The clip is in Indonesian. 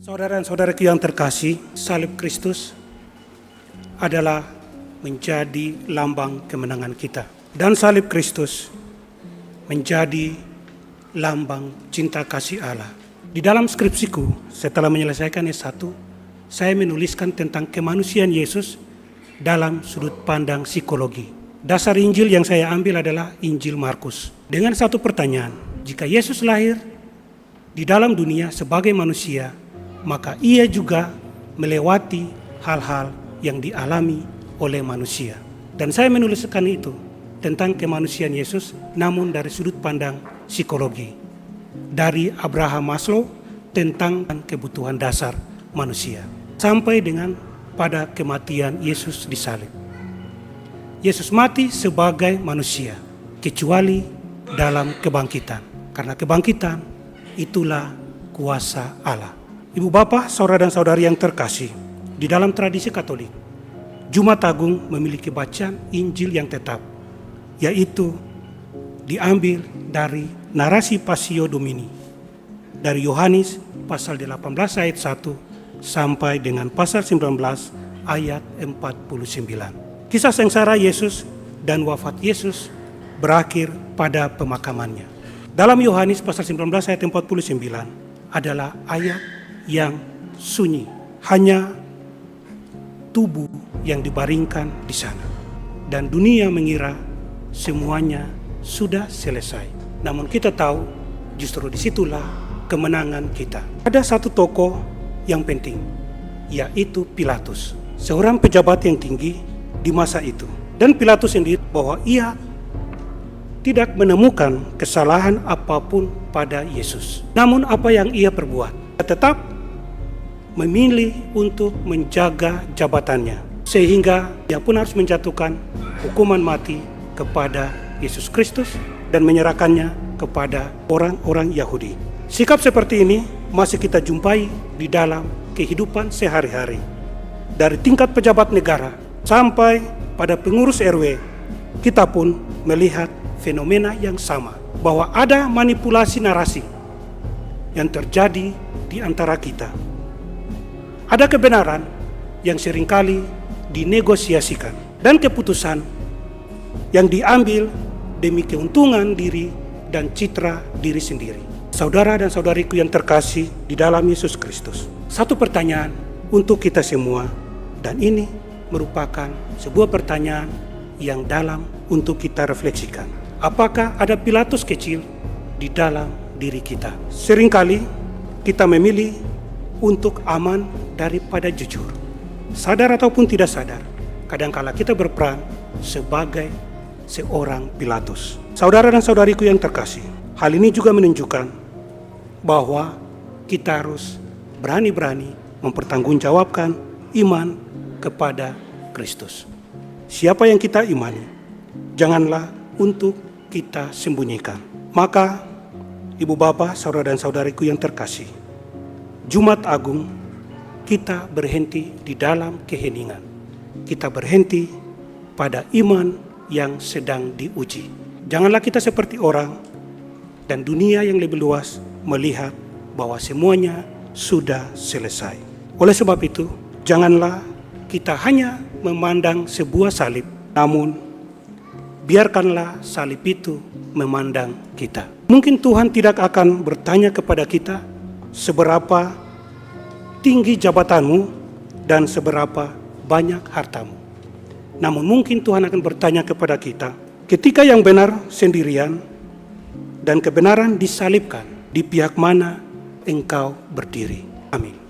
Saudara dan saudaraku yang terkasih, salib Kristus adalah menjadi lambang kemenangan kita. Dan salib Kristus menjadi lambang cinta kasih Allah. Di dalam skripsiku, setelah menyelesaikan S1, saya menuliskan tentang kemanusiaan Yesus dalam sudut pandang psikologi. Dasar Injil yang saya ambil adalah Injil Markus. Dengan satu pertanyaan, jika Yesus lahir di dalam dunia sebagai manusia, maka ia juga melewati hal-hal yang dialami oleh manusia. Dan saya menuliskan itu tentang kemanusiaan Yesus, namun dari sudut pandang psikologi. Dari Abraham Maslow tentang kebutuhan dasar manusia. Sampai dengan pada kematian Yesus di salib. Yesus mati sebagai manusia, kecuali dalam kebangkitan. Karena kebangkitan itulah kuasa Allah. Ibu bapak, saudara dan saudari yang terkasih, di dalam tradisi Katolik, Jumat Agung memiliki bacaan Injil yang tetap, yaitu diambil dari narasi Passio Domini, dari Yohanes pasal 18 ayat 1 sampai dengan pasal 19 ayat 49. Kisah sengsara Yesus dan wafat Yesus berakhir pada pemakamannya. Dalam Yohanes pasal 19 ayat 49 adalah ayat yang sunyi, hanya tubuh yang dibaringkan di sana. Dan dunia mengira semuanya sudah selesai. Namun kita tahu justru disitulah kemenangan kita. Ada satu tokoh yang penting, yaitu Pilatus, seorang pejabat yang tinggi di masa itu. Dan Pilatus sendiri bahwa ia tidak menemukan kesalahan apapun pada Yesus. Namun apa yang ia perbuat? Ia tetap memilih untuk menjaga jabatannya, sehingga dia pun harus menjatuhkan hukuman mati kepada Yesus Kristus dan menyerahkannya kepada orang-orang Yahudi. Sikap seperti ini masih kita jumpai di dalam kehidupan sehari-hari. Dari tingkat pejabat negara sampai pada pengurus RW, kita pun melihat fenomena yang sama, bahwa ada manipulasi narasi yang terjadi di antara kita. Ada kebenaran yang seringkali dinegosiasikan dan keputusan yang diambil demi keuntungan diri dan citra diri sendiri. Saudara dan saudariku yang terkasih di dalam Yesus Kristus, satu pertanyaan untuk kita semua, dan ini merupakan sebuah pertanyaan yang dalam untuk kita refleksikan. Apakah ada Pilatus kecil di dalam diri kita? Seringkali kita memilih untuk aman daripada jujur. Sadar ataupun tidak sadar, kadangkala kita berperan sebagai seorang Pilatus. Saudara dan saudariku yang terkasih, hal ini juga menunjukkan bahwa kita harus berani-berani mempertanggungjawabkan iman kepada Kristus. Siapa yang kita imani, janganlah untuk kita sembunyikan. Maka, ibu bapak, saudara dan saudariku yang terkasih, Jumat Agung kita berhenti di dalam keheningan. Kita berhenti pada iman yang sedang diuji. Janganlah kita seperti orang dan dunia yang lebih luas melihat bahwa semuanya sudah selesai. Oleh sebab itu, janganlah kita hanya memandang sebuah salib, namun biarkanlah salib itu memandang kita. Mungkin Tuhan tidak akan bertanya kepada kita seberapa tinggi jabatanmu dan seberapa banyak hartamu. Namun mungkin Tuhan akan bertanya kepada kita ketika yang benar sendirian dan kebenaran disalibkan, di pihak mana engkau berdiri. Amin.